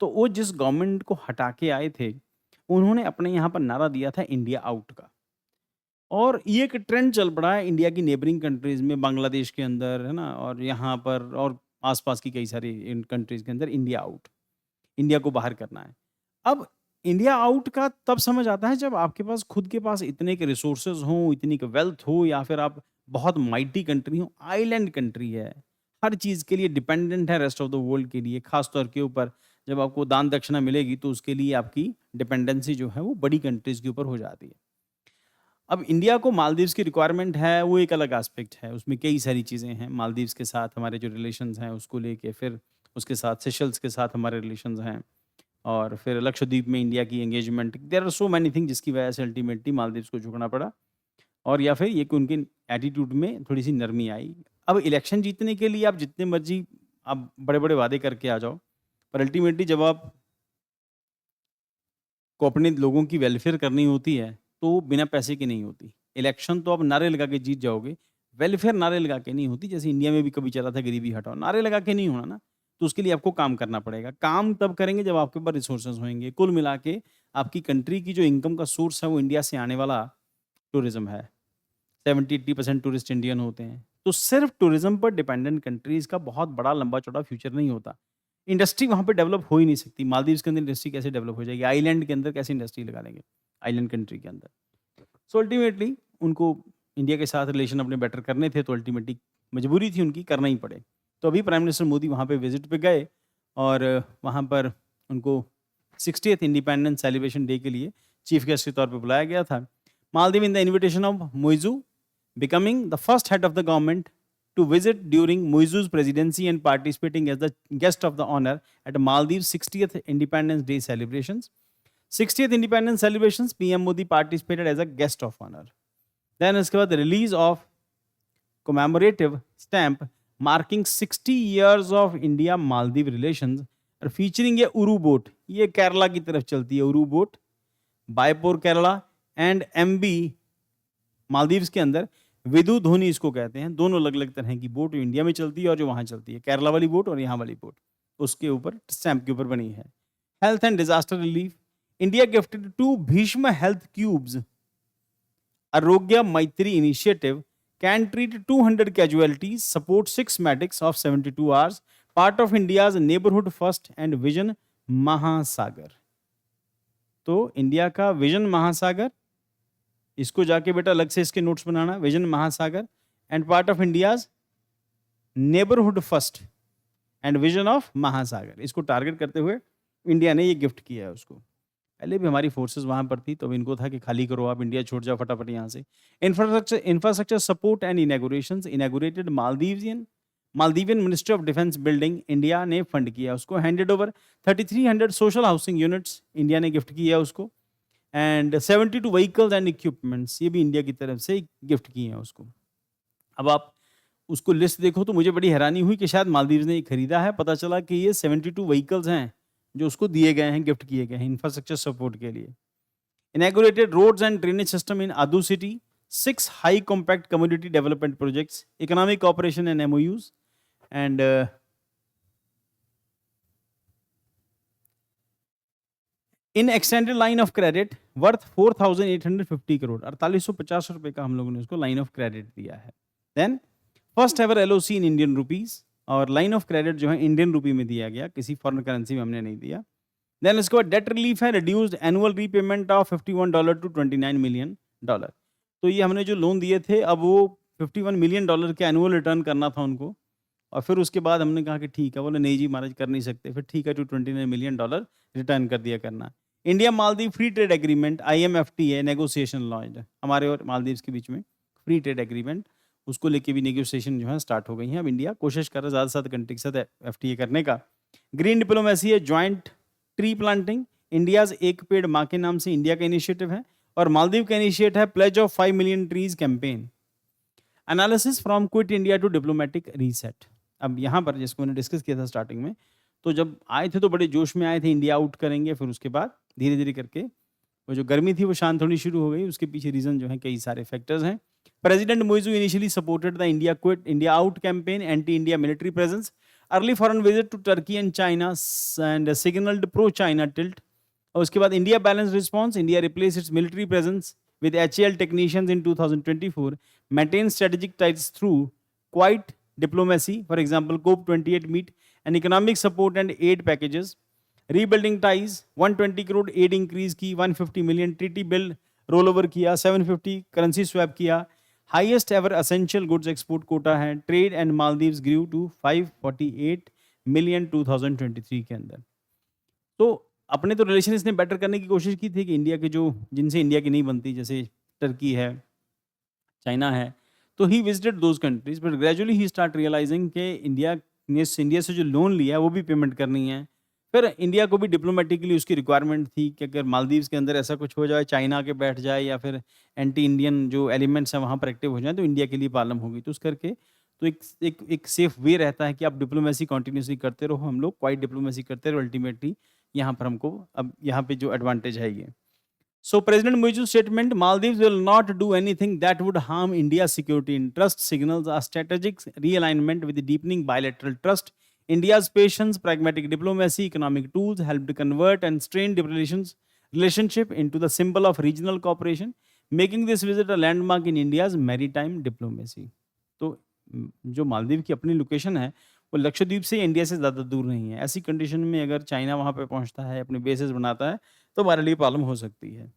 तो वो जिस गवर्नमेंट को हटा के आए थे, उन्होंने अपने यहाँ पर नारा दिया था इंडिया आउट का। और ये एक ट्रेंड चल पड़ा है इंडिया की नेबरिंग कंट्रीज़ में, बांग्लादेश के अंदर, है ना? और यहाँ पर और आस-पास की कई सारी इन कंट्रीज़ के अंदर इंडिया आउट, इंडिया को बाहर करना है। अब इंडिया आउट का तब समझ आता है जब आपके पास खुद के पास इतने के रिसोर्सेज़ हों, इतनी क वेल्थ हो या फिर आप बहुत माइटी कंट्री हो, आइलैंड कंट्री है। हर चीज़ के लिए डिपेंडेंट है रेस्ट ऑफ द वर्ल्ड के लिए, ख़ास तौर के ऊपर जब आपको दान दक्षिणा मिलेगी तो उसके लिए आपकी डिपेंडेंसी जो है वो बड़ी कंट्रीज़ के ऊपर हो जाती है। अब इंडिया को मालदीव्स की रिक्वायरमेंट है, वो एक अलग एस्पेक्ट है। उसमें कई सारी चीज़ें हैं। मालदीव्स के साथ हमारे जो रिलेशंस हैं, उसको लेके फिर उसके साथ सेशल्स के साथ हमारे रिलेशंस हैं और फिर लक्षद्वीप में इंडिया की engagement. There are so many thing जिसकी वजह से अल्टीमेटली मालदीव्स को झुकना पड़ा और या फिर ये कि उनके एटीट्यूड में थोड़ी-सी नरमी आई। अब इलेक्शन जीतने के लिए आप जितने मर्ज़ी आप बड़े-बड़े वादे करके आ जाओ, पर अल्टीमेटली जब आप को अपने लोगों की वेलफेयर करनी होती है, तो वो बिना पैसे की नहीं होती। इलेक्शन तो आप नारे लगा के जीत जाओगे, वेलफेयर नारे लगा के नहीं होती। जैसे इंडिया में भी कभी चला था गरीबी हटाओ, नारे लगा के नहीं होना ना, तो उसके लिए आपको काम करना पड़ेगा। काम तब करेंगे जब आपके पास रिसोर्सेज़ होंगे। कुल मिला के आपकी कंट्री की जो इनकम का सोर्स है, वो इंडिया से आने वाला टूरिज़्म है। 70-80% टूरिस्ट इंडियन होते हैं। तो सिर्फ़ टूरिज़्म पर डिपेंडेंट कंट्रीज़ का बहुत बड़ा लंबा-चौड़ा फ्यूचर नहीं होता। इंडस्ट्री वहाँ पे डेवलप हो ही नहीं सकती। मालदीव्स के अंदर इंडस्ट्री कैसे डेवलप हो जाएगी? आइलैंड के अंदर कैसे इंडस्ट्री लगा लेंगे? आइलैंड कंट्री के अंदर। सो अल्टीमेटली उनको इंडिया के साथ रिलेशन अपने बेटर करने थे, तो अल्टीमेटली मजबूरी थी उनकी, करना ही पड़े। तो अभी प्राइम मिनिस्टर मोदी वहाँ पे विज़िट पे गए और वहाँ पर उनको 60th इंडिपेंडेंस सेलिब्रेशन डे के लिए चीफ गेस्ट के तौर पे बुलाया गया था। Maldives in the invitation of Muizzu becoming the first head of the government to visit during Muizu's presidency and participating as the guest of the honor at Maldives' 60th Independence Day celebrations. 60th Independence celebrations, PM Modi participated as a guest of honor. Then उसके बाद release of commemorative stamp marking 60 years of India-Maldive relations और featuring a Uru boat. ये केरला की तरफ चलती है Uru boat, Beypore Kerala and MB Maldives के अंदर विदु धोनी इसको कहते हैं। दोनों अलग-अलग तरह की बोट जो इंडिया में चलती है और जो वहाँ चलती है। केरला वाली बोट और यहाँ वाली बोट। उसके ऊपर स्टैम्प के ऊपर बनी है। Health and disaster relief India gifted 2 Bhishma health cubes. आरोग्य मैत्री initiative can treat 200 casualties, support 6 medics of 72 hours, part of India's neighbourhood first and vision महासागर। तो इंडिया का विजन महासागर, इसको जाके बेटा अलग से इसके नोट्स बनाना, विजन महासागर and part of India's neighbourhood first and vision of महासागर, इसको टारगेट करते हुए इंडिया ने ये गिफ्ट किया है उसको। पहले भी हमारी फोर्सेस वहां पर थी, तो अब इनको था कि खाली करो आप, इंडिया छोड़ जाओ फटाफट यहाँ से। Infrastructure support and inaugurations inaugurated Maldivian ministry of defence building, India ने फंड किया उसको। Handed over 3300 social housing units, India ने गिफ्ट किया उसको। एंड 72 व्हीकल्स एंड इक्विपमेंट्स, ये भी इंडिया की तरफ से गिफ्ट किए हैं उसको। अब आप उसको लिस्ट देखो तो मुझे बड़ी हैरानी हुई कि शायद मालदीव्स ने ये खरीदा है। पता चला कि ये 72 व्हीकल्स हैं जो उसको दिए गए हैं, गिफ्ट किए गए हैं इंफ्रास्ट्रक्चर सपोर्ट के लिए। Inaugurated roads and drainage system in Addu city, 6 high compact community development projects, economic cooperation and MOUs and in extended line of credit worth 4,850 crore, 4850 रुपए का हम लोगों ने उसको लाइन ऑफ क्रेडिट दिया है। Then first ever LOC in Indian rupees, और line of credit जो है इंडियन रुपी में दिया गया, किसी फॉरेन करेंसी में हमने नहीं दिया। देन उसके बाद डेट रिलीफ है, reduced annual repayment of $51 to $29 million. तो ये हमने जो लोन दिए थे, अब वो $51 मिलियन के एनुअल रिटर्न करना था उनको। और फिर उसके बाद हमने कहा कि ठीक है, बोले नहीं जी महाराज कर नहीं सकते, फिर ठीक है टू $29 मिलियन रिटर्न कर दिया करना। India Maldives free trade agreement, IMFTA negotiation launched, हमारे और मालदीव्स के बीच में फ्री ट्रेड एग्रीमेंट, उसको लेके भी नेगोशिएशन जो है स्टार्ट हो गई हैं। अब इंडिया कोशिश कर रहा है ज़्यादा से ज़्यादा कंट्री के साथ FTA करने का। ग्रीन डिप्लोमेसी है, ज्वाइंट ट्री प्लांटिंग, इंडियाज एक पेड़ माँ के नाम से इंडिया का इनिशिएटिव है, और मालदीव का इनिशिएट है pledge of 5 million trees campaign. Analysis from Quit India to diplomatic reset. अब यहाँ पर जिसको मैंने डिस्कस किया था स्टार्टिंग में, तो जब आए थे तो बड़े जोश में आए थे, इंडिया आउट करेंगे, फिर उसके बाद धीरे धीरे करके वो जो गर्मी थी वो शांत होनी शुरू हो गई। उसके पीछे रीजन जो है कई सारे फैक्टर्स हैं। President Muizzu initially supported the India out campaign, anti India military presence. Early foreign visit to Turkey and China and signalled pro China tilt. और उसके बाद India balance response, India replace its military presence with HAL technicians in 2024, maintain strategic ties through quiet diplomacy, for example, COP28 meet, and economic support and aid packages. Rebuilding ties, 120 crore aid increase की, 150 million treaty bill rollover किया, 750 currency swap किया, highest ever essential goods export quota है, trade and Maldives grew to 548 million 2023 के अंदर। तो अपने तो relation इसने बेटर करने की कोशिश की थी कि इंडिया के जो जिनसे इंडिया की नहीं बनती, जैसे टर्की है, चाइना है, तो ही visited those countries, but gradually ही स्टार्ट रियलाइजिंग कि इंडिया से जो लोन लिया है वो भी पेमेंट करनी है। फिर इंडिया को भी डिप्लोमेटिकली उसकी रिक्वायरमेंट थी कि अगर मालदीव्स के अंदर ऐसा कुछ हो जाए, चाइना के बैठ जाए या फिर एंटी इंडियन जो एलिमेंट्स हैं वहाँ पर एक्टिव हो जाए, तो इंडिया के लिए प्रॉब्लम होगी। तो उस करके तो एक सेफ वे रहता है कि आप डिप्लोमेसी कंटिन्यूसली करते रहो, हम लोग क्वाइट डिप्लोमेसी करते रहो, अल्टीमेटली यहाँ पर हमको अब यहाँ पे जो एडवांटेज है ये। So President Moizu's statement, Maldives will not do anything that would harm India's security interests, signals a strategic realignment with the deepening bilateral trust. India's patience, pragmatic diplomacy, economic tools helped convert and strain the relationship into the symbol of regional cooperation, making this visit a landmark in India's maritime diplomacy. तो जो मालदीव की अपनी location है वो लक्षद्वीप से India से ज़्यादा दूर नहीं है। ऐसी कंडीशन में अगर चाइना वहाँ पे पहुँचता है, अपने बेसेस बनाता है, तो हमारे लिए प्रॉब्लम हो सकती है।